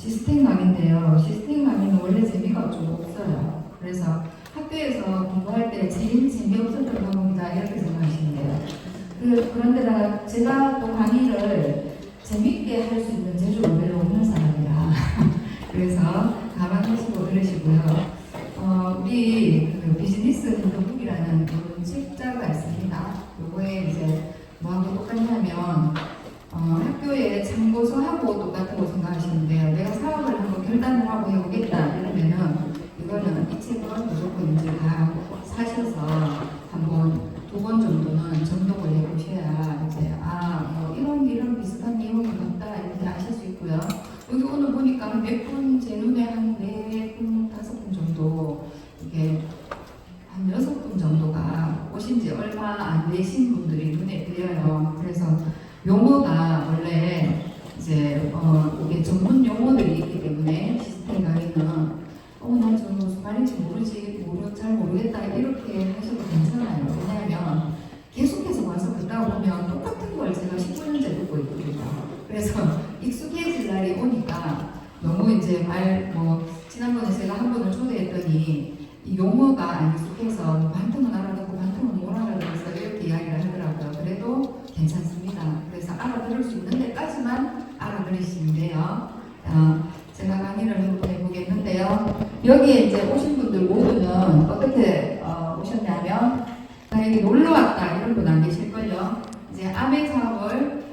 시스템 강의인데요. 시스템 강의는 원래 재미가 좀 없어요. 그래서 학교에서 공부할 때 제일 재미없었던 과목이다 이렇게 생각하시면 돼요. 그런데다가 제가 또 강의를 재밌게 할 수 있는 재주가 별로 없는 사람이라 그래서 감안하시고 들으시고요. 우리 비즈니스 핸드북이라는 그런 책자가 있습니다. 요거에 이제 뭐하고 똑같냐면 학교에 참고서하고 똑같다고 생각하시면 돼요. 내가 사업을 한번 결단을 하고 해보겠다 이러면은 이거는 이 책은 무조건 이제 다 사셔서 한번 2번 정도는 정독을 해보셔야 이제 뭐 이런 비슷한 내용이 같다 이렇게 아실 수 있고요. 여기 오늘 보니까 몇 분 제 눈에 한 4분, 5분 정도 이게 한 6분 정도가 오신 지 얼마 안 되신 분들이 눈에 띄어요. 그래서 용어가 원래 이제 이게 전문 용어들이 있기 때문에 시스템 강의는 난 저 무슨 말인지 잘 모르겠다 이렇게 하셔도 괜찮아요. 왜냐하면 계속해서 와서 듣다 보면 똑같은 걸 제가 19년째 듣고 있거든요. 그래서 익숙해질 날이 오니까 너무 이제 지난번에 제가 한 분을 초대했더니 이 용어가 안 익숙해서 반틈은 알아듣고 반틈은 못 알아들어서 이렇게 이야기를 하더라고요. 그래도 괜찮습니다. 그래서 알아들을 수 있는 데까지만 알아들으시면 돼요. 제가 강의를 해보겠는데요. 여기에 이제 오신 분들 모두는 어떻게 오셨냐면 여기 놀러 왔다 이런 분 안 계실걸요. 이제 아메 사업을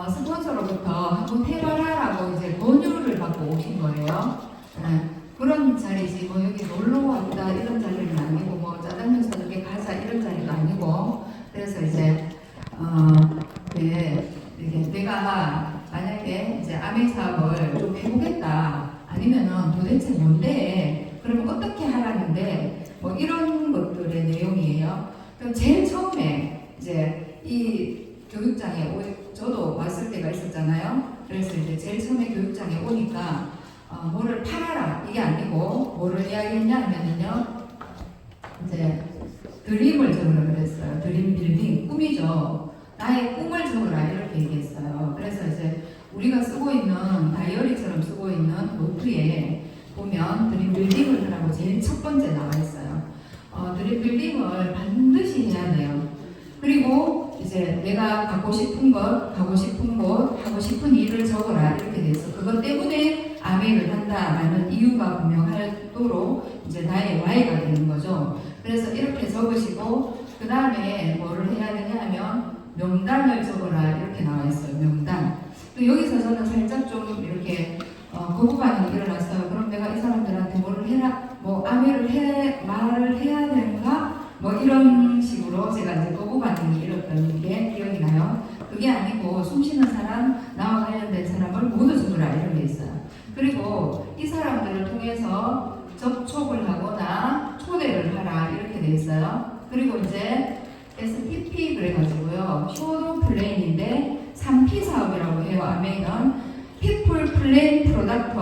스폰서로부터 한번 해봐라라고 이제 권유를 받고 오신 거예요. 그런 자리지 여기 놀러 왔다 이런 자리는 아니고 짜장면 사주게 가자 이런 자리도 아니고. 그래서 이제 이게 내가 만약에 이제 아메 사업을 좀 해보겠다 아니면은 도대체 뭔데 그러면 어떻게 하라는데 이런 것들의 내용이에요. 그럼 제일 처음에 이제 이 교육장에 저도 왔을 때가 있었잖아요. 그래서 이제 제일 처음에 교육장에 오니까 뭐를 팔아라 이게 아니고 뭐를 이야기했냐면요, 이제 드림을 적으라 그랬어요. 드림 빌딩 꿈이죠. 나의 꿈을 적으라 이렇게 얘기했어요. 그래서 이제 우리가 쓰고 있는 다이어리처럼 쓰고 있는 노트에 보면 드림 빌딩을 하라고 제일 첫 번째 나와 있어요. 드림 빌딩을 반드시 해야 돼요. 그리고 이제 내가 갖고 싶은 것, 가고 싶은 곳, 하고 싶은 일을 적어라 이렇게 돼 있어. 그것 때문에 아메를 한다라는 이유가 분명하도록 이제 나의 Y가 되는 거죠. 그래서 이렇게 적으시고 그 다음에 뭐를 해야 되냐 하면 명단을 적어라 이렇게 나와 있어요. 명단. 여기서 저는 살짝 좀 이렇게 거부 반응이 일어났어요. 그럼 내가 이 사람들한테 뭐를 해라, 말을 해야 되는가? 이런 식으로 제가 이제 거부 반응이 일었던 게 기억이 나요. 그게 아니고 숨쉬는 사람, 나와 관련된 사람을 모두 적으라 이런 게 있어요. 그리고 이 사람들을 통해서 접촉을 하거나 초대를 하라 이렇게 돼 있어요. 그리고 이제 SPP 그래가지고요. 쇼도 플레인인데 3P 사업이라고 해요. 아메는 People, Plan, Product.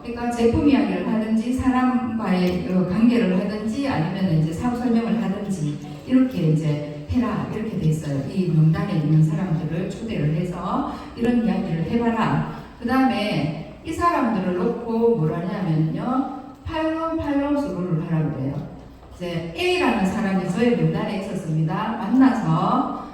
그러니까 제품 이야기를 하든지 사람과의 관계를 하든지 아니면 이제 사업 설명을 하든지 이렇게 이제 해라 이렇게 돼 있어요. 이 명단에 있는 사람들을 초대를 해서 이런 이야기를 해봐라. 그 다음에 이 사람들을 놓고 뭘 하냐면요, 팔롬 수루를 하라고 그래요. 이제 A라는 사람이 저의 명단에 있었습니다. 만나서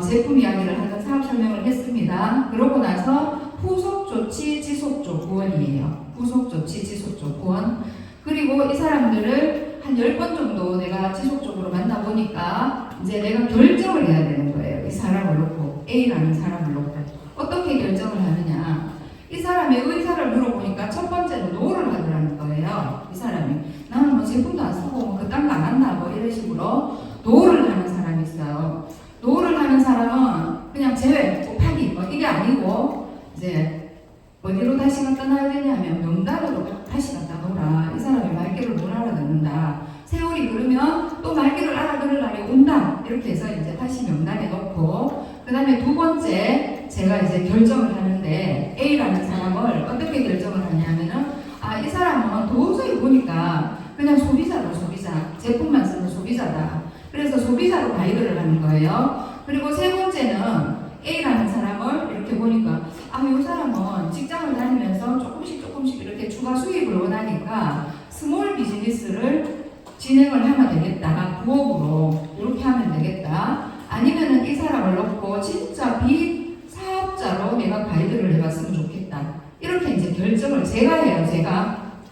제품 이야기를 하는 사업 설명을 했습니다. 그러고 나서 후속 조치 지속 조건이에요. 후속 조치 지속 조건. 그리고 이 사람들을 한 10번 정도 내가 지속적으로 만나보니까 이제 내가 결정을 해야 되는 거예요. 이 사람을 놓고, A라는 사람을 놓고. 어떻게 결정을 하느냐. 이 사람의 의사를 물어보니까 첫 번째로 노를 하더라는 거예요. 이 사람이. 나는 제품도 안 쓰고 그딴 거 안 한다 이런 식으로 노를 하는 사람이 있어요. 노를 하는 사람은 그냥 제외, 파기 이게 아니고 이제 어디로 다시 갖다 놔야 되냐면 명단으로 다시 갖다 놓으라. 이 사람이 말귀를 못 알아듣는다. 세월이 흐르면 또 말귀를 알아들을 날이 온다. 이렇게 해서 이제 다시 명단에 넣고 그 다음에 두 번째 제가 이제 결정을 하는데 A라는 사람을 어떻게 결정을 하냐면은 이 사람은 도저히 보니까 그냥 소비자다. 제품만 쓰는 소비자다. 그래서 소비자로 가이드를 하는 거예요. 그리고 세 번째는 A라는 사람을 이렇게 보니까 이 사람은 직장을 다니면서 조금씩 이렇게 내가 스몰 비즈니스를 진행을 하면 되겠다. 부업으로 이렇게 하면 되겠다. 아니면은 이 사람을 놓고 진짜 비사업자로 내가 가이드를 해봤으면 좋겠다. 이렇게 이제 결정을 제가 해요.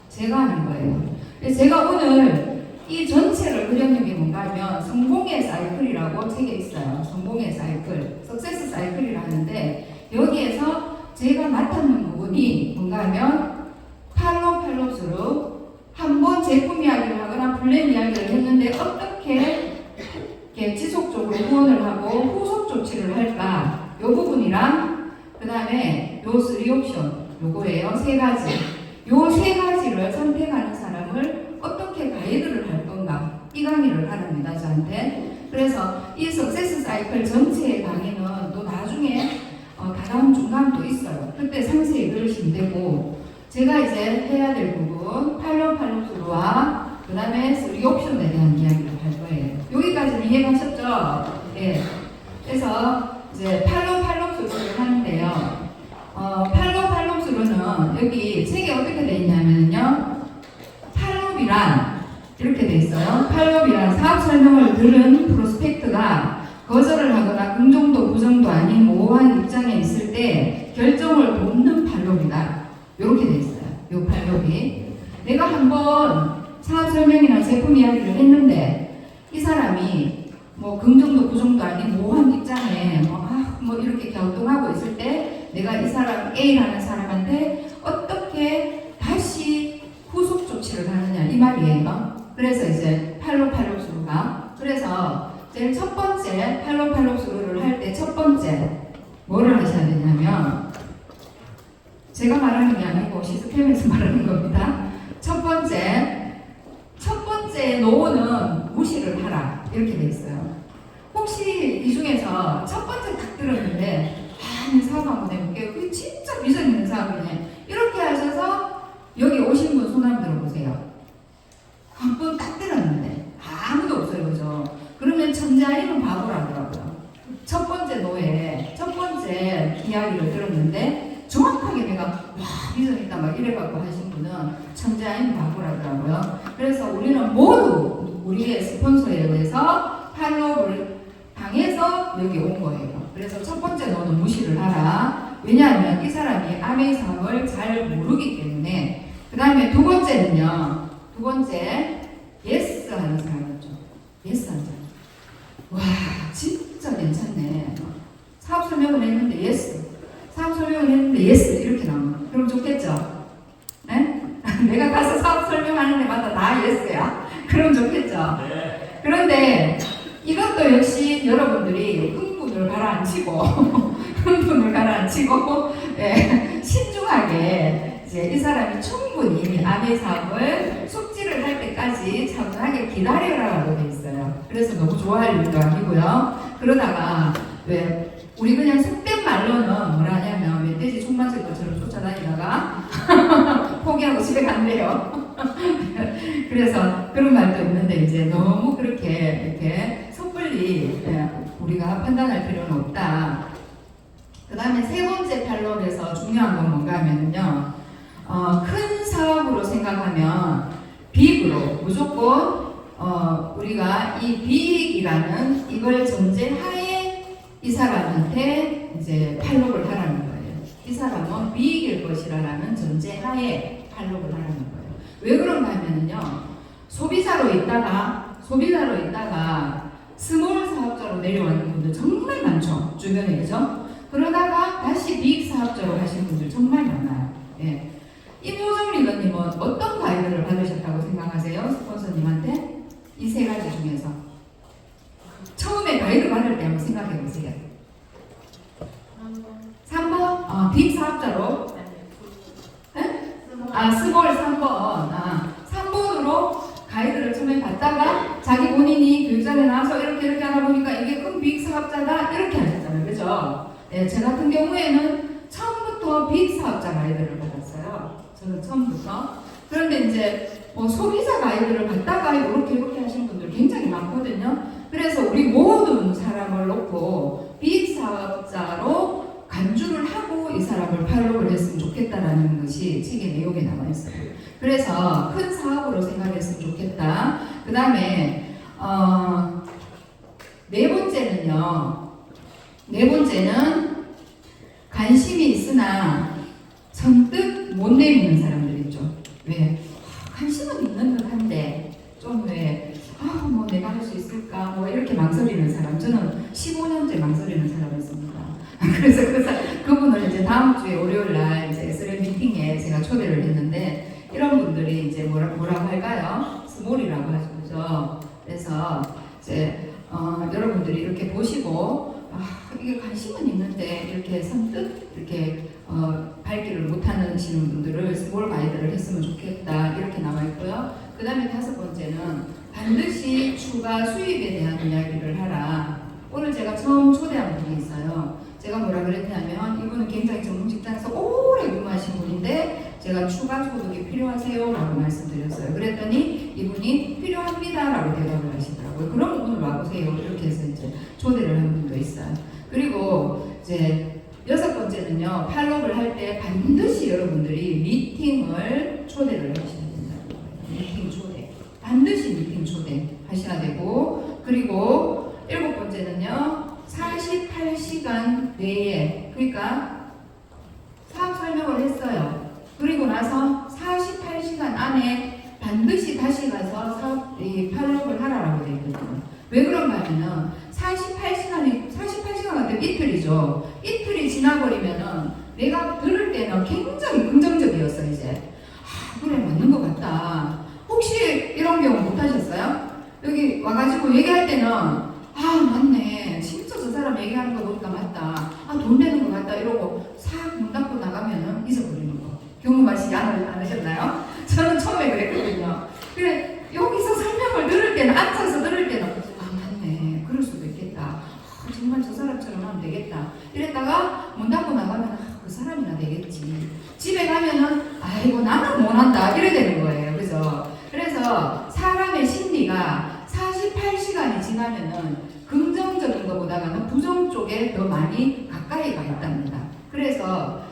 제가 하는 거예요. 그래서 제가 오늘 이 전체를 그려놓은 게 뭔가 하면 성공의 사이클이라고 책에 있어요. 성공의 사이클, 석세스 사이클이라 하는데 여기에서 제가 맡았는 부분이 뭔가 하면 팔로우스루 한번 제품 이야기를 하거나 플랜 이야기를 했는데 어떻게 이렇게 지속적으로 후원을 하고 후속 조치를 할까 이 부분이랑 그 다음에 요 3옵션 요거예요. 세 가지. 요 세 가지를 선택하는 사람을 어떻게 가이드를 할 건가 이 강의를 하랍니다. 저한테. 그래서 이 석세스 사이클 전체의 강의는 또 나중에 다음 중간도 있어요. 그때 상세히 들으시면 되고 제가 이제 해야 될 부분 팔로우스루와 그 다음에 3옵션에 대한 이야기를 할 거예요. 여기까지는 이해가셨죠? 예. 그래서 이제 팔로우스루를 하는데요. 팔로우스루는 여기 책에 어떻게 돼 있냐면요. 팔로우이란 이렇게 돼 있어요. 팔로우이란 사업 설명을 들은 프로스펙트가 거절을 하거나 긍정도 부정도 아닌 모호한 입장에 있을 때 결정을 돕는 팔로우이다. 이렇게 돼 있어요. 요 팔로우이. 내가 한번 사업 설명이나 제품 이야기를 했는데 이 사람이 뭐 긍정도 부정도 아닌 모호한 입장에 뭐 이렇게 갸우뚱하고 있을 때 내가 이 사람 A라는 사람한테 어떻게 다시 후속 조치를 하느냐 이 말이에요. 그래서 이제 팔로우스루가 그래서 제일 첫 번째 팔로우스루를 할 때 첫 번째 뭐를 하셔야 되냐면 제가 말하는 게 아니고 시스템에서 말하는 겁니다. 첫 번째 노는 무시를 하라 이렇게 돼 있어요. 혹시 이 중에서 첫 번째 딱 들었는데 이 사업 한번 해볼게요. 그게 진짜 비전 있는 사업이네. 이렇게 하셔서 여기 오신 분 손 한번 들어보세요. 한 분 딱 들었는데 아무도 없어요. 그죠? 그러면 천자리는 바보라더라고요. 첫 번째 노예, 첫 번째 이야기를 들었는데 정확하게 내가 와 비전 있다 막 이래갖고 하신 분은 천자인 바보라더라고요. 그래서 우리는 모두 우리의 스폰서에 의해서 팔로우를 당해서 여기 온 거예요. 그래서 첫 번째 너는 무시를 하라. 왜냐하면 이 사람이 아메이 사업을 잘 모르기 때문에. 그 다음에 두 번째는요. 두 번째 예스 하는 사람이죠. 예스 하는 사람. 와 진짜 괜찮네. 사업 설명을 했는데 예스. 사업 설명을 했는데 예스 이렇게 나오면 그럼 좋겠죠? 네? 내가 가서 사업 설명하는 데마다 다 예스야. 그럼 좋겠죠? 네. 그런데 이것도 역시 여러분들이 흥분을 가라앉히고 예, 신중하게 이제 이 사람이 충분히 아메 사업을 숙지를 할 때까지 차분하게 기다려라라고 돼 있어요. 그래서 너무 좋아할 일도 아니고요. 그러다가 왜 우리 그냥 속된 말로는 뭐라 하냐면 멧돼지 총 맞을 것처럼 쫓아다니다가 포기하고 집에 간대요. 그래서 그런 말도 있는데 이제 너무 그렇게 이렇게 섣불리 우리가 판단할 필요는 없다. 그 다음에 세 번째 팔로우에서 중요한 건 뭔가 하면요. 큰 사업으로 생각하면 빅으로 무조건 우리가 이 빅이라는 이걸 전제하에 이 사람한테 이제 팔로우를 하라는 거예요. 이 사람은 빅일 것이라는 전제하에 팔로우를 하라는 거예요. 왜 그런가 하면은요. 소비자로 있다가 스몰 사업자로 내려가는 분들 정말 많죠. 주변에. 그죠? 그러다가 다시 빅 사업자로 가시는 분들 정말 많아요. 예. 임효정 리더님은 어떤 가이드를 받으셨다고 생각하세요? 스폰서님한테? 이 세 가지 중에서 처음에 가이드 받을 때 한번 생각해 보세요. 3번? 빅 사업자로? 네? 스몰 3번. 3번으로 가이드를 처음에 받다가 자기 본인이 교육장에 나와서 이렇게 하다 보니까 이게 큰 빅 사업자다 이렇게 하셨잖아요. 그죠? 네, 제 같은 경우에는 처음부터 빅 사업자 가이드를 받았어요. 저는 처음부터. 그런데 이제 소비자 가이드를 받다가 이렇게 하신 분들 굉장히 많거든요. 그래서 우리 모든 사람을 놓고 빅 사업자로 간주를 하고 이 사람을 팔로우를 했으면 좋겠다라는 것이 책의 내용에 나와 있어요. 그래서 큰 사업으로 생각했으면 좋겠다. 그 다음에 네 번째는 관심이 있으나 선뜻 못 내미는 사람들 있죠. 왜? 관심은 있는 듯 한데 좀 왜? 뭐 내가 할 수 있을까? 뭐 이렇게 망설이는 사람. 저는 15년째 망설이는 사람이었습니다. 그래서 그분을 이제 다음 주에 월요일 날 이제 SRM 미팅에 제가 초대를 했는데 이런 분들이 이제 뭐라고 할까요? 스몰이라고 하죠. 그죠? 그래서 이제 여러분들이 이렇게 보시고 이게 관심은 있는데 이렇게 선뜻 이렇게 발길을 못하는 분들을 스몰 가이드를 했으면 좋겠다 이렇게 나와 있고요. 그 다음에 5번째는 반드시 추가 수입에 대한 이야기를 하라. 오늘 제가 처음 초대한 분이 있어요. 제가 뭐라 그랬냐면 이분은 굉장히 전문 직장에서 오래 근무하신 분인데 제가 추가 소득이 필요하세요? 라고 말씀드렸어요. 그랬더니 이분이 필요합니다 라고 대답을 하시더라고요. 그럼 오늘 와보세요. 이렇게 해서 이제 초대를 한 분도 있어요. 그리고 이제 6번째는요. 팔로우를 할 때 반드시 여러분들이 미팅을 초대를 하셔야 된다는 거예요. 미팅 초대. 반드시 미팅 초대 하셔야 되고, 그리고 7번째는요. 48시간 내에, 그러니까 사업 설명을 했어요. 그리고 나서 48시간 안에 반드시 다시 가서 팔로우를 하라고 되어 있거든요. 왜 그런가 하면은 48시간 같은 이틀이죠. 이틀이 지나버리면은 내가 들을 때는 굉장히 긍정적이었어. 이제 그래 맞는 것 같다. 혹시 이런 경우 못 하셨어요? 여기 와가지고 얘기할 때는 맞네 진짜 저 사람 얘기하는 거 보니까 맞다. 돈 내는 것 같다 이러고 싹 문 닫고 나가면은 잊어버리는 거. 경험하시지 않으셨나요? 저는 처음에 그랬거든요. 그래 여기서 설명을 들을 때는 앉아서 들을 때는 맞네 그럴 수도 있겠다. 정말 저 사람처럼 하면 되겠다. 이랬다가 문 닫고 나가면 그 사람이나 되겠지. 집에 가면은 아이고 나는 못한다 이래 되는 거예요. 그죠? 그래서 사람의 심리가 48시간이 지나면은 긍정적인 것보다는 부정 쪽에 더 많이 가까이 가 있답니다. 그래서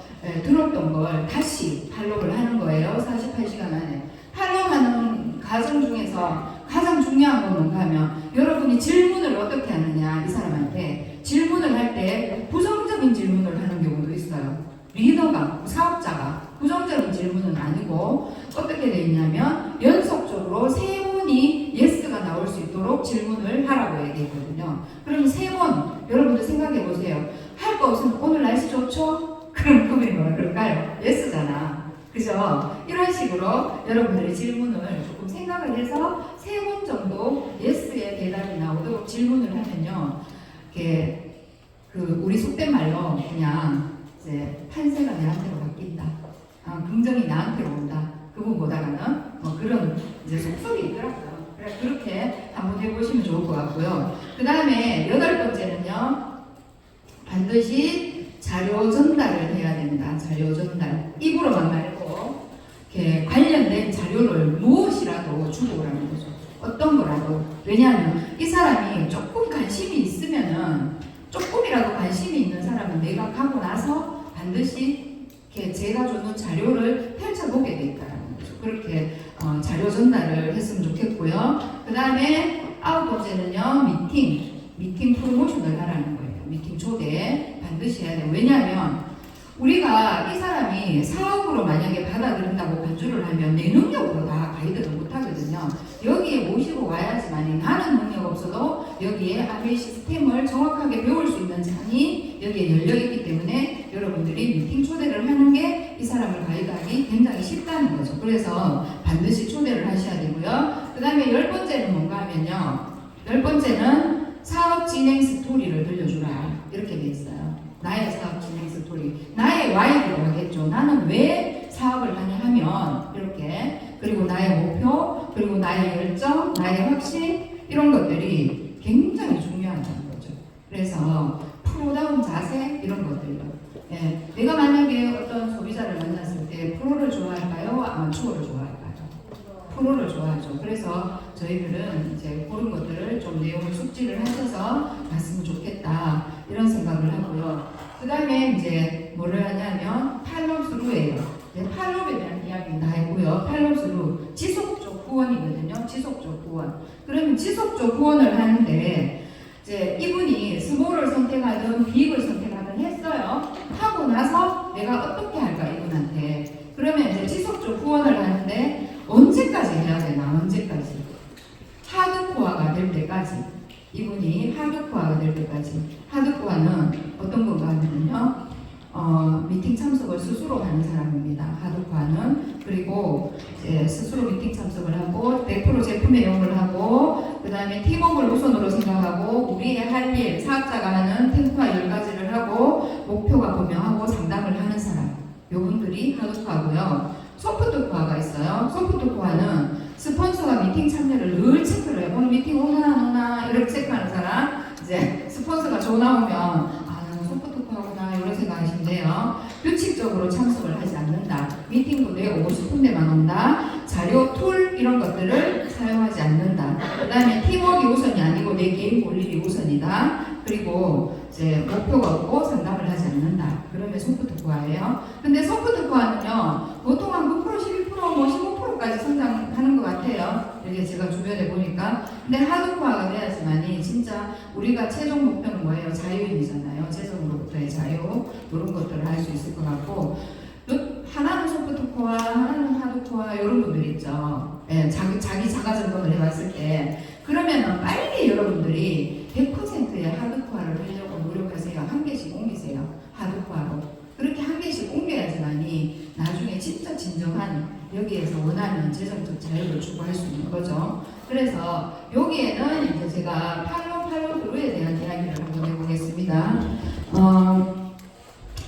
들었던 걸 다시 팔로우를 하는 거예요. 48시간 안에. 팔로우하는 과정 중에서 가장 중요한 건 뭔가 하면 여러분이 질문을 어떻게 하느냐. 이 사람한테 질문을 할 때 부정적인 질문을 하는 경우도 있어요. 리더가, 사업자가 부정적인 질문은 아니고 어떻게 되어 있냐면 연속적으로 3번이 예스가 나올 수 있도록 질문을 하라고 얘기했거든요. 그럼 3번 여러분들 생각해 보세요. 할 거 없으면 오늘 날씨 좋죠? 그럼 그분이 뭐라 그럴까요? 예스잖아. 그죠? 이런 식으로 여러분들이 질문을 조금 생각을 해서 3번 정도 예스의 대답이 나오도록 질문을 하면요. 이렇게 우리 속된 말로 그냥 이제 판세가 내한테로 바뀐다. 긍정이 나한테로 온다. 그분보다는 그런 이제 속설이 있더라고요. 그래서 그렇게 한번 해보시면 좋을 것 같고요. 그 다음에 8번째는요. 반드시 자료 전달을 해야 된다. 자료 전달. 입으로만 말고 이렇게 관련된 자료를 무엇이라도 주고 오라는 거죠. 어떤 거라도. 왜냐하면 이 사람이 조금 관심이 있으면은 조금이라도 관심이 있는 사람은 내가 가고 나서 반드시 이렇게 제가 주는 자료를 펼쳐보게 돼 있다라는 거죠. 그렇게 자료 전달을 했으면 좋겠고요. 그 다음에 9번째는요. 미팅 프로모션을 하라는 거예요. 미팅 초대 반드시 해야 돼요. 왜냐하면 우리가 이 사람이 사업으로 만약에 받아들인다고 간주를 하면 내 능력으로 다 가이드를 못하거든요. 여기에 모시고 와야지만 나는 능력 없어도 여기에 아베 시스템을 정확하게 배울 수 있는 장이 여기에 열려있기 때문에 여러분들이 미팅 초대를 하는 게 이 사람을 가이드하기 굉장히 쉽다는 거죠. 그래서 반드시 초대를 하셔야 되고요. 그 다음에 10번째는 뭔가 하면요. 10번째는 사업 진행 스토리를 들려주라. 이렇게 돼 있어요. 나의 사업 진행 스토리. 나의 와이라고 하겠죠. 나는 왜 사업을 하냐 하면 이렇게. 그리고 나의 목표, 그리고 나의 열정, 나의 확신 이런 것들이 굉장히 중요하다는 거죠. 그래서 프로다운 자세 이런 것들도. 내가 만약에 어떤 소비자를 만났을 때 프로를 좋아할까요? 아마추어를 좋아할까요? 프로를 좋아하죠. 그래서 저희들은 이제 그런 것들을 좀 내용을 숙지를 하셔서 갔으면 좋겠다 이런 생각을 하고요. 그 다음에 이제 뭐를 하냐면 팔롭스루예요. 팔롭에 대한 이야기는 다 했고요. 팔롭스루 지속적 후원이거든요. 지속적 후원. 그러면 지속적 후원을 하는데 이제 이분이 스몰을 선택하든 빅을 선택하든 했어요. 하고 나서 내가 어떻게 할까 이분한테. 그러면 이제 지속적 후원을 하는데 언제까지 해야 되나? 언제까지? 하드코어가 될 때까지. 이분이 하드코어가 될 때까지. 하드코어는 어떤 건가 하면요. 미팅 참석을 스스로 하는 사람입니다. 하드코어는. 그리고 이제 스스로 미팅 참석을 하고 100% 제품 내용을 하고 그 다음에 팀워크를 우선으로 생각하고 우리의 할 일, 사업자가 하는 템포와 10가지를 하고 목표가 분명하고 상담을 하는 사람. 요분들이 하드코어고요. 소프트코어가 있어요. 소프트코어는 스폰서가 미팅 참여를 늘 체크를 해요. 오늘 미팅 오나 안 오나 이렇게 체크하는 사람. 이제 스폰서가 전화 오면 나는 소프트코어구나 이런 생각하시면 돼요. 규칙적으로 참석을 하지 않는다. 미팅도 내 오고 싶은 데만 온다. 자료, 툴 이런 것들을 사용하지 않는다. 그 다음에 팀워크가 우선이 아니고 내 개인 볼 일이 우선이다. 그리고 이제 목표가 없고 상담을 하지 않는다. 그러면 소프트코어예요. 근데 소프트코어는요 보통 한 9%, 11%, 뭐 15%까지 성장하는 것 같아요. 이렇게 제가 주변에 보니까. 근데 하드코어가 돼야지만이 진짜 우리가 최종 목표는 뭐예요? 자유인이잖아요. 재정으로부터의 자유 이런 것들을 할 수 있을 것 같고. 하나는 소프트코어, 하나는 하드코어 이런 분들 있죠. 예, 자기 자가점검을 해봤을 때 그러면은 빨리 여러분들이 100%의 하드코어를 하려고 노력하세요. 한 개씩 옮기세요. 하드코어로. 그렇게 한 개씩 옮겨야지만이 나중에 진짜 진정한 여기에서 원하는 재정적 자유를 추구할 수 있는 거죠. 그래서 여기에는 이제 제가 팔로우스루에 대한 이야기를 한번 해보겠습니다.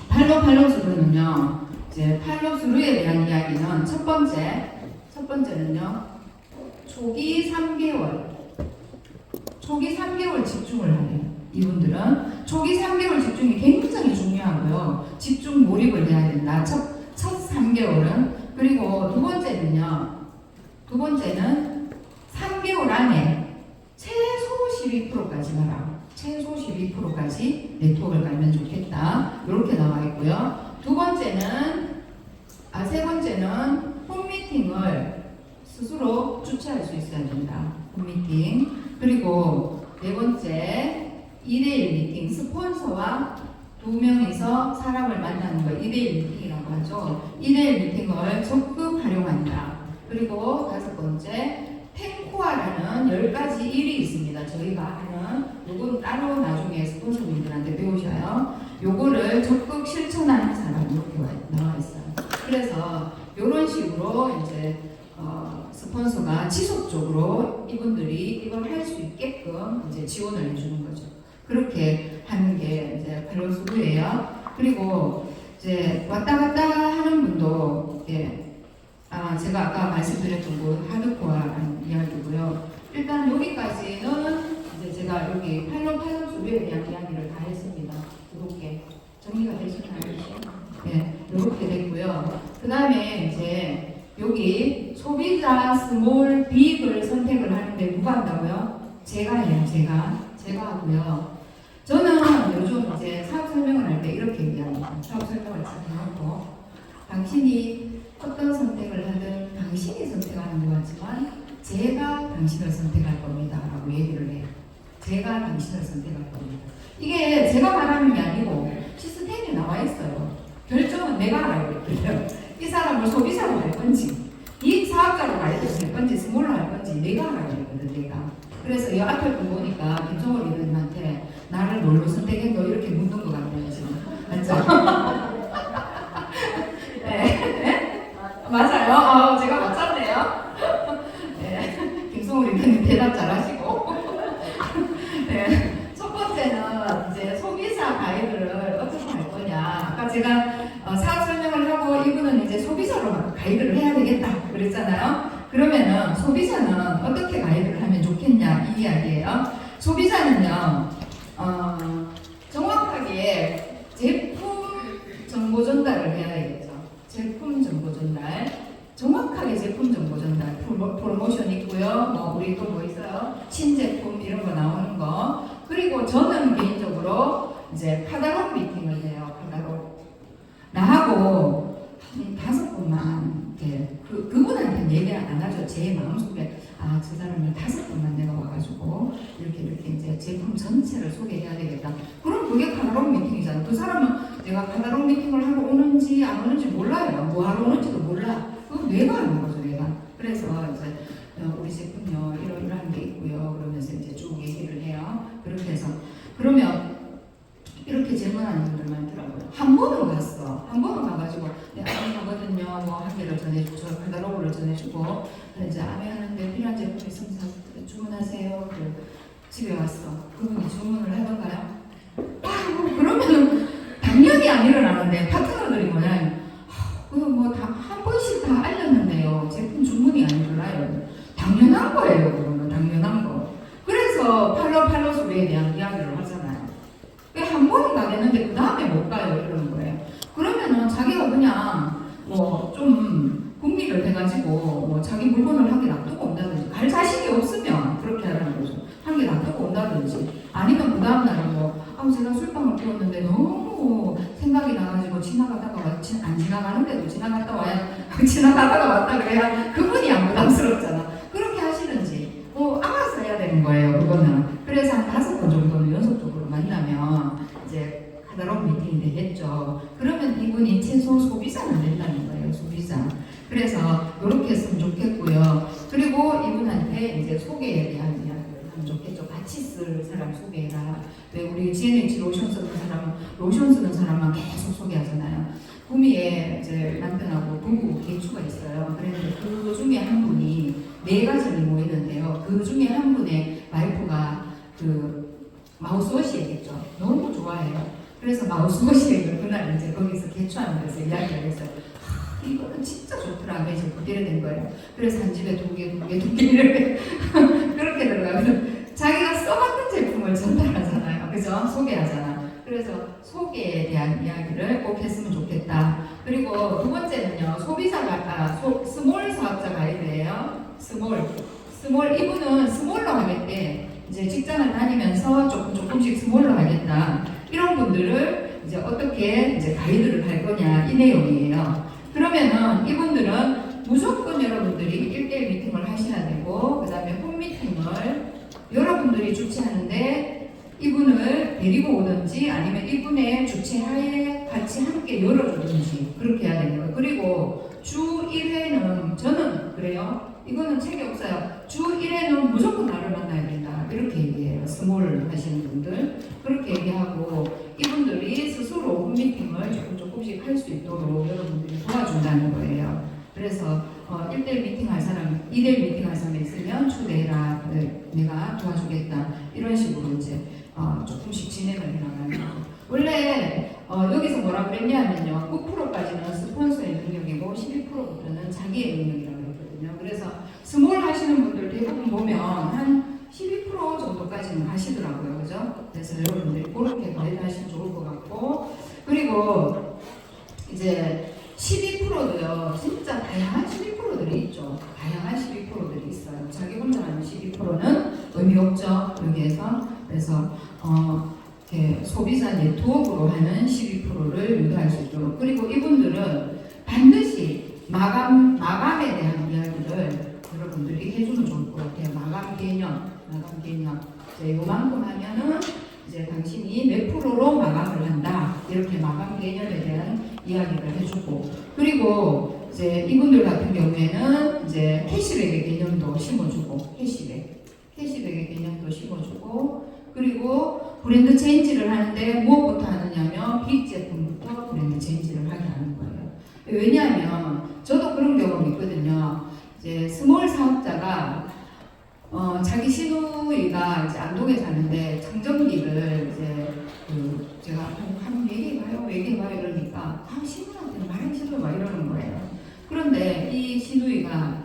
팔로우스루는요. 이제 팔로우스루에 대한 이야기는 첫 번째는요. 초기 3개월 집중을 하래요. 이분들은 초기 3개월 집중이 굉장히 중요하고요. 집중 몰입을 해야 된다. 첫 3개월은. 그리고 두 번째는 3개월 안에 최소 12%까지 가라. 최소 12%까지 네트워크를 깔면 좋겠다. 이렇게 나와 있고요. 세 번째는 홈미팅을 스스로 주최할 수 있어야 된다. 홈미팅. 그리고 네 번째 1대1 미팅. 스폰서와 2명이서 사람을 만나는 걸 2대1 미팅이라고 하죠. 2대1 미팅을 적극 활용한다. 그리고 다섯 번째 펜코아라는 10가지 일이 있습니다. 저희가 하는 요건 따로 나중에 스폰서님들한테 배우셔요. 요거를 적극 실천하는 사람 이렇게 나와 있어요. 그래서 이런 식으로 이제 스폰서가 지속적으로 이분들이 이걸 할 수 있게끔 이제 지원을 해주는 거죠. 그렇게 하는 게 이제 팔로우스루예요. 그리고 이제 왔다 갔다 하는 분도 제가 아까 말씀드렸던 그 하드코어라는 이야기고요. 일단 여기까지는 이제 제가 여기 팔로우스루에 대한 이야기를 다 했습니다. 이렇게 정리가 되시나요? 네, 이렇게 됐고요. 그 다음에 이제 여기 소비자 스몰 빅을 선택을 하는데 누가 한다고요? 제가 해요. 제가 하고요. 저는 요즘 이제 사업 설명을 할 때 이렇게 얘기합니다. 사업 설명을 잘 해놓고 당신이 어떤 선택을 하든 당신이 선택하는 것 같지만 제가 당신을 선택할 겁니다 라고 얘기를 해요. 제가 당신을 선택할 겁니다. 이게 제가 말하는 게 아니고 시스템에 나와 있어요. 결정은 내가 알아야 되거든요. 이 사람을 소비자로 할 건지 이 사업자로 할 건지 스몰로 할 건지 내가 알아야 되거든. 내가. 그래서 이 앞에 분 보니까 김정월 이사님한테 나를 뭘로 선택했노 이렇게 묻는 것 같아요 지금. 맞죠? 네. 맞아요. 제가 맞췄네요. 네. 김성울 이사님 대답 잘하시고. 네. 첫 번째는 이제 소비자 가이드를 어떻게 할 거냐. 아까 제가 사업 설명을 하고 이분은 이제 소비자로 가이드를 해야 되겠다 그랬잖아요. 그러면은 소비자는 어떻게 가이드를 하면 좋겠냐 이 이야기예요. 소비자는요 정확하게 제품 정보 전달을 해야 되겠죠. 제품 정보 전달, 정확하게 제품 정보 전달, 프로모션 있고요. 뭐 우리 또 뭐 있어요? 신제품 이런 거 나오는 거. 그리고 저는 개인적으로 이제 카달로그 미팅을 해요. 당연하죠. 제 마음속에 저 사람을 5번만 내가 와가지고 이렇게 이제 제품 전체를 소개해야 되겠다. 그럼 그게 카탈로그 미팅이잖아. 그 사람은 내가 카탈로그 미팅을 하러 오는지 안 오는지 몰라요. 뭐 하러 오는지도 몰라. 그건 내가 아는 거죠, 내가. 그래서 이제 우리 제품요 이러한 게 있고요. 그러면서 이제 쭉 얘기를 해요. 그렇게 해서 그러면 이렇게 질문하는 분들 많더라고요. 한 번은 갔어. 한 번은 가가지고 아메하거든요. 뭐 한 개를 전해주고 저 카탈로그를 전해주고 이제 아메하는데 필요한 제품 있으면 주문하세요. 집에 왔어. 그분이 주문을 하던가요? 그러면 당연히 안 일어나는데 파트너들이 뭐냐 뭐 한 번씩 다 알렸는데요. 제품 주문이 안 일어나요. 당연한 거예요. 그거는 당연한 거. 그래서 팔로 소리에 대한 이야기를 하잖아요. 한 번은 가겠는데 그 다음에 못 가요 이러는 거예요. 그러면은 자기가 그냥 뭐 좀 궁리를 해가지고 뭐 자기 물건을 한 개 놔두고 온다든지 갈 자신이 없으면 그렇게 하라는 거죠. 한 개 놔두고 온다든지 아니면 그 다음날은 뭐 제가 술빵을 피웠는데 너무 생각이 나가지고 지나가다가 안 지나가는데도 지나갔다 와야 지나가다가 왔다 그래야 그분이 안 부담스럽잖아. 그렇게 하시든지 알아서 해야 되는 거예요. 그거는. 그래서 한 5번 정도는 연속적으로 만나면 이제 카탈로그 미팅이 되겠죠. 그러면 이분이 최소 소비자는 된다는 거예요. 소비자. 그래서 이렇게 했으면 좋겠고요. 그리고 이분한테 이제 소개에 대한 이야기를 하면 좋겠죠. 같이 쓸 사람 소개해라. 왜 우리 GNH 로션 쓰는 사람은 로션 쓰는 사람만 계속 소개하잖아요. 구미에 이제 남편하고 부부 개추가 있어요. 그런데 그 중에 한 분이 4가정이 모이는데요. 그 중에 한 분의 와이프가 그 마우스워시액이죠. 너무 좋아해요. 그래서 마우스워시액을 그날 이제 거기서 개추하는 데서 이야기를 했어요. 이거는 진짜 좋더라. 그래서 그대로 된 거예요. 그래서 한 집에 2개 이렇게 그렇게 들어가요. 자기가 써봤던 제품을 전달하잖아요. 그죠? 소개하잖아. 그래서 소개에 대한 이야기를 꼭 했으면 좋겠다. 그리고 두 번째는요. 소비자가 스몰 사업자 가이드예요. 스몰 이분은 스몰로 하겠대. 이제 직장을 다니면서 조금씩 스몰로 하겠다. 이런 분들을 이제 어떻게 이제 가이드를 할 거냐 이 내용이에요. 그러면은 이분들은 무조건 여러분들이 1대1 미팅을 하셔야 되고 그 다음에 홈 미팅을 여러분들이 주최하는데 이분을 데리고 오든지 아니면 이분의 주최하에 같이 함께 열어주든지 그렇게 해야 되는 거예요. 그리고 주 1회는 저는 그래요. 이거는 책이 없어요. 주 1회는 무조건 나를 만나야 된다. 이렇게 얘기해요. 스몰 하시는 분들. 그렇게 얘기하고 이분들이 스스로 홈미팅을 조금씩 할 수 있도록 여러분들이 도와준다는 거예요. 그래서 1대1 미팅 할 사람, 2대1 미팅 할 사람이 있으면 초대해라. 내가 도와주겠다. 이런 식으로 이제 조금씩 진행을 해나가는 거죠. 원래 여기서 뭐라고 그랬냐면요. 9%까지는 스폰서의 능력이고 12%부터는 자기의 능력이라고 했거든요. 그래서 스몰 하시는 분들 대부분 보면 한 12% 정도까지는 하시더라고요. 그죠? 그래서 여러분들이 그렇게 가이드하시면 좋을 것 같고 그리고 이제 12%도요. 진짜 다양한 12%들이 있죠. 다양한 12%들이 있어요. 자기 혼자 하는 12%는 의미 없죠. 여기에서. 그래서 소비자 네트워크로 하는 12%를 유도할 수 있도록. 그리고 이분들은 반드시 마감에 대한 이야기를 여러분들이 해주면 좋을 것 같아요. 마감 개념. 이제 요만큼 하면은 이제 당신이 몇 프로로 마감을 한다. 이렇게 마감 개념에 대한 이야기를 해주고. 그리고 이제 이분들 같은 경우에는 이제 캐시백의 개념도 심어주고. 캐시백의 개념도 심어주고. 그리고 브랜드 체인지를 하는데 무엇부터 하느냐면 빅 제품부터 브랜드 체인지를 하게 하는 거예요. 왜냐하면 저도 그런 경험이 있거든요. 이제 스몰 사업자가 자기 시누이가 이제 안동에 사는데 청정기를 이제 제가 한번 얘기해봐요 이러니까 시누이한테는 말하기 싫어 막 이러는 거예요. 그런데 이 시누이가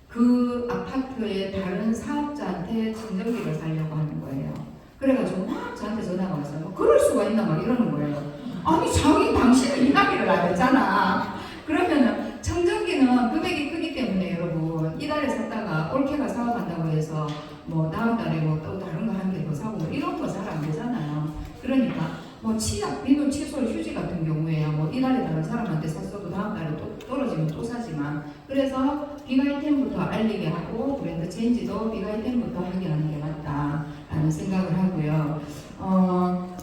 그 아파트의 다른 사업자한테 청정기를 사려고 하는 거예요. 그래가지고 막 저한테 전화가 왔어요. 뭐 그럴 수가 있나 막 이러는 거예요. 아니 당신은 이야기를 안 했잖아. 그러면은 청정기는 금액이 크기 때문에 여러분 이달에 샀다가 올케가 사와간다고 해서 뭐 다음 달에 뭐 또 다른 거 한 개 더 사고 뭐 이런 거 잘 안 되잖아요. 그러니까 뭐 치약, 비누, 칫솔, 휴지 같은 경우에야 뭐 이달에 다른 사람한테 샀어도 다음 달에 또 떨어지면 또 사지 하지만 그래서 빅 아이템부터 알리게 하고 브랜드 체인지도 빅 아이템부터 하게 하는 게 맞다라는 생각을 하고요.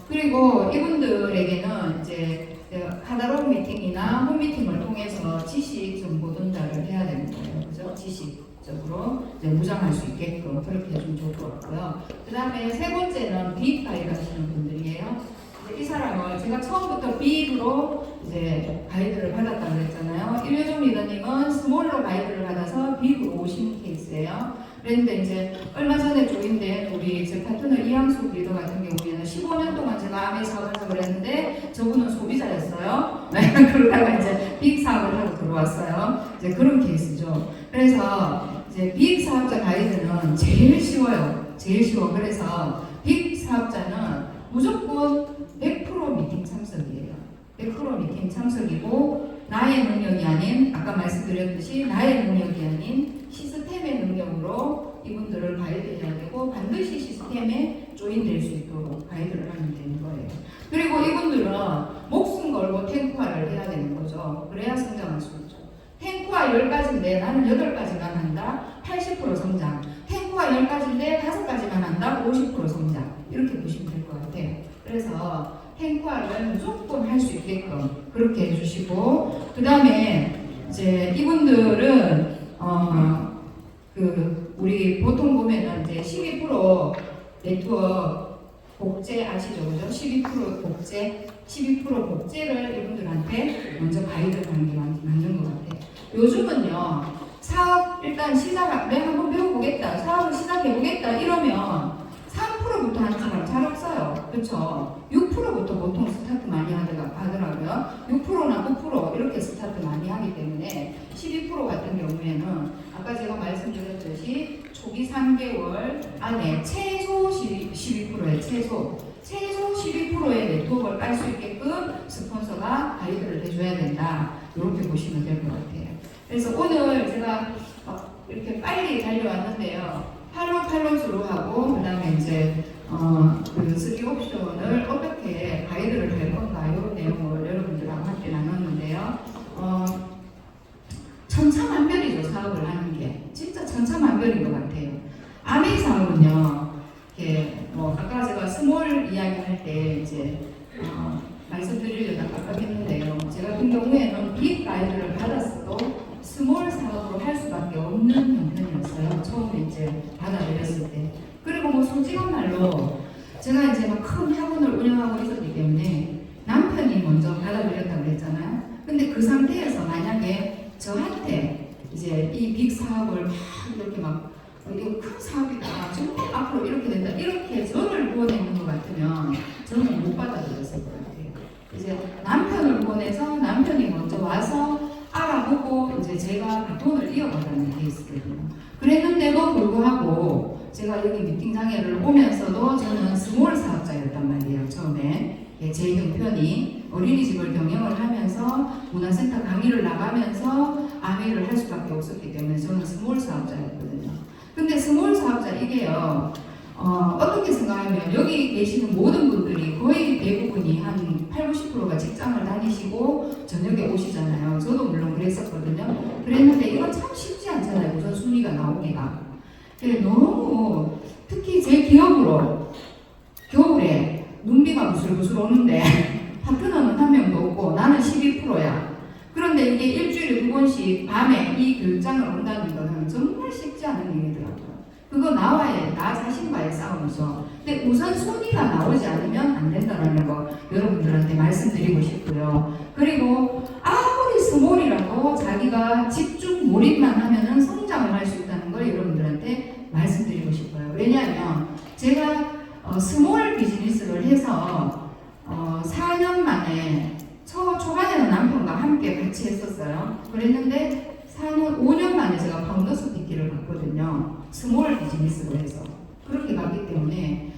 그리고 이분들에게는 이제 카다로그 미팅이나 홈 미팅을 통해서 지식 정보 전달을 해야 되는 거예요. 그죠? 지식적으로 이제 무장할 수 있게끔 그렇게 해주면 좋을 것 같고요. 그 다음에 세 번째는 빅 가이드 하시는 분들이에요. 이 사람을 제가 처음부터 빅으로 이제 가이드를 받았다고 그랬잖아요. 일회종 리더님은 스몰로 가이드를 받아서 빅으로 오신 케이스예요. 그런데 이제 얼마 전에 조인된 우리 제 파트너 이항숙 리더 같은 경우에는 15년 동안 제가 아메 사업을 하고 그랬는데 저분은 소비자였어요. 그러다가 이제 빅 사업을 하고 들어왔어요. 이제 그런 케이스죠. 그래서 이제 빅 사업자 가이드는 제일 쉬워요. 제일 쉬워. 그래서 빅 사업자는 무조건 100% 미팅 참석이에요. 100% 미팅 참석이고 나의 능력이 아닌 아까 말씀드렸듯이 나의 능력이 아닌 시스템의 능력으로 이분들을 가이드해야 되고 반드시 시스템에 조인될 수 있도록 가이드를 하면 되는 거예요. 그리고 이분들은 목숨 걸고 탱크화를 해야 되는 거죠. 그래야 성장할 수 있죠. 탱크화 10가지인데 나는 8가지만 한다. 80% 성장. 탱크화 10가지인데 5가지만 한다. 50% 성장. 이렇게 보시면 될 것 같아요. 그래서 탱크화를 무조건 할 수 있게끔 그렇게 해주시고 그 다음에 이제 이분들은 우리 보통 보면은 이제 12% 네트워크 복제 아시죠? 그죠? 12% 복제, 12% 복제를 이분들한테 먼저 가이드를 하는 게 맞는 것 같아요. 요즘은요, 사업 일단 내가 한번 배워보겠다, 사업을 시작해보겠다 이러면 3%부터 하는 사람 잘 없어요. 그렇죠? 6%부터 보통 스타트 많이 하더라고요. 6%나 9% 이렇게 스타트 많이 하기 때문에 12% 같은 경우에는 아까 제가 말씀드렸듯이 초기 3개월 안에 최소 12%의 최소 12%의 네트워크를 깔 수 있게끔 스폰서가 가이드를 해줘야 된다. 이렇게 보시면 될 것 같아요. 그래서 오늘 제가 이렇게 빨리 달려왔는데요. 팔로우스루 하고 그 다음에 이제 그 3옵션을 어떻게 가이드를 할 건가 이런 내용을 여러분들하고 함께 나눴는데요. 천차만별이죠. 사업을 하는 게 진짜 천차만별인 것 같아요. 아메이 사업은요. 이렇게 아까 제가 스몰 이야기할 때 이제 말씀드리려다 깜빡했는데요. 제가 같은 경우에는 빅 가이드를 받았어도 스몰 사업으로 할 수밖에 없는 형편이었어요. 처음에 이제 받아들였을 때. 그리고 뭐 솔직한 말로 제가 이제 막 큰 학원을 운영하고 있었기 때문에 남편이 먼저 받아들였다고 그랬잖아요. 근데 그 상태에서 만약에 저한테 이제 이 빅 사업을 막 이렇게 막 이거 큰 사업이다, 정말 앞으로 이렇게 된다, 이렇게 저를 구원해는 것 같으면 저는 못 받아들였을 것 같아요. 이제 남편을 보내서 남편이 먼저 와서 알아보고 이제 제가 바톤을 이어가자는 케이스거든요. 그랬는데도 불구하고 제가 여기 미팅장에를 오면서도 저는 스몰 사업자였단 말이에요. 처음에 제 형편이 어린이집을 경영을 하면서 문화센터 강의를 나가면서 아메이를 할 수밖에 없었기 때문에 저는 스몰 사업자였거든요. 근데 스몰 사업자 이게요. 어떻게 생각하면 여기 계시는 모든 분들이 거의 대부분이 한 80~90%가 직장을 다니시고 저녁에 오시잖아요. 저도 물론 그랬었거든요. 그랬는데 이건 참 쉽지 않잖아요. 우선순위가 나오기가. 너무 특히 제 기업으로 겨울에 눈비가 부슬부슬 오는데 파트너는 한 명도 없고 나는 12%야. 그런데 이게 일주일에 2번씩 밤에 이 교육장을 온다는 거는 정말 쉽지 않은 일이더라고요. 그거 나와야 나 자신과의 싸움이죠. 근데 우선 순위가 나오지 않으면 안 된다는 거 여러분들한테 말씀드리고 싶고요. 그리고 아무리 스몰이라도 자기가 집중 몰입만 하면은 성장을 할 수 있다는 걸 여러분들한테 말씀드리고 싶어요. 왜냐하면 제가 스몰 비즈니스를 해서 4년 만에 초반에는 남편과 함께 같이 했었어요. 그랬는데 5년 만에 제가 파운더스 PT를 갔거든요. 스몰 비즈니스로 해서. 그렇게 갔기 때문에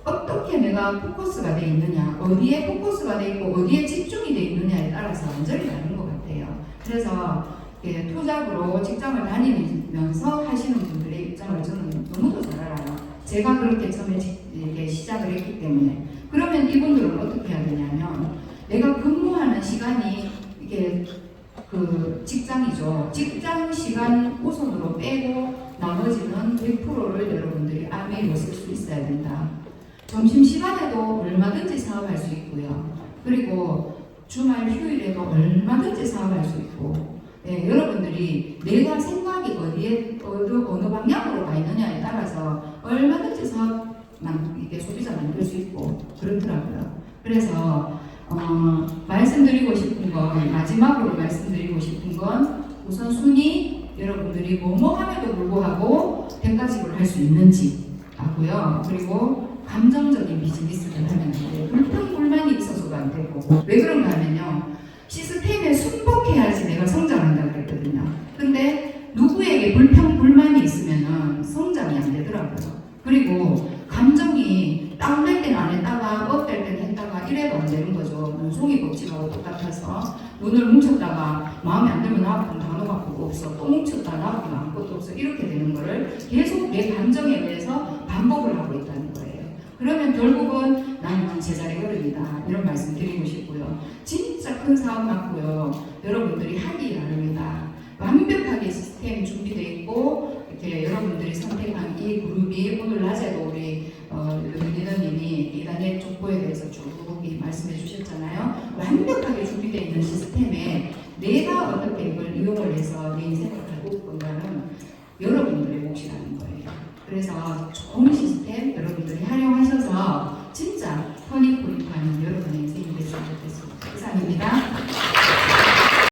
어떻게 내가 포커스가 돼 있느냐, 어디에 포커스가 돼 있고 어디에 집중이 돼 있느냐에 따라서 완전히 다른 것 같아요. 그래서 투잡으로 직장을 다니면서 하시는 분들의 입장을 저는 너무도 잘 알아요. 제가 그렇게 처음에 시작을 했기 때문에. 그러면 이분들은 어떻게 해야 되냐면 내가 근무하는 시간이 이게 그 직장이죠. 직장 시간 우선으로 빼고 나머지는 100%를 여러분들이 아메이로 쓸 수 있어야 된다. 점심시간에도 얼마든지 사업할 수 있고요. 그리고 주말 휴일에도 얼마든지 사업할 수 있고, 네, 여러분들이 내가 생각이 어디에 어느 방향으로 가 있느냐에 따라서 얼마든지 사업만 이렇게 소비자 만들 수 있고 그렇더라고요. 그래서 말씀드리고 싶은 건, 마지막으로 말씀드리고 싶은 건 우선 순위 여러분들이 뭐뭐 함에도 불구하고 대가직을 할 수 있는지 하고요. 그리고 감정적인 비즈니스를 하면 안 돼요. 불평불만이 있어서도 안 되고. 왜 그런가 하면요, 시스템에 순복해야지 내가 성장한다 그랬거든요. 근데 누구에게 불평불만이 있으면은 성장이 안 되더라고요. 그리고 감정이 다운될 때는 안 했다가 업될 때는 했다가 이래도 안 되는 거죠. 눈송이 법칙하고 똑같아서 눈을 뭉쳤다가 마음에 안 들면 나쁜 단어가 없어, 또 뭉쳤다 나쁜 아무것도 없어, 이렇게 되는 거를 계속 내 감정에 대해서 반복을 하고 있다는 거예요. 그러면 결국은 나는 제자리 걸음이다, 이런 말씀 드리고 싶고요. 진짜 큰 사업 맞고요, 여러분들이 하기 나름이다. 완벽하게 시스템 준비되어 있고, 이렇게 여러분들이 선택한 이 그룹이, 오늘 낮에도 우리 리더님이 이단의 족보에 대해서 쭉 말씀해 주셨잖아요. 완벽하게 준비되어 있는 시스템에 내가 어떻게 이걸 이용을 해서 내 인생을 갈고 건가는 여러분들의 몫이라는 거예요. 그래서 좋은 시스템 여러분들이 활용하셔서 진짜 터닝포인트하는 여러분의 인생이 됐으면 좋겠습니다. 이상입니다.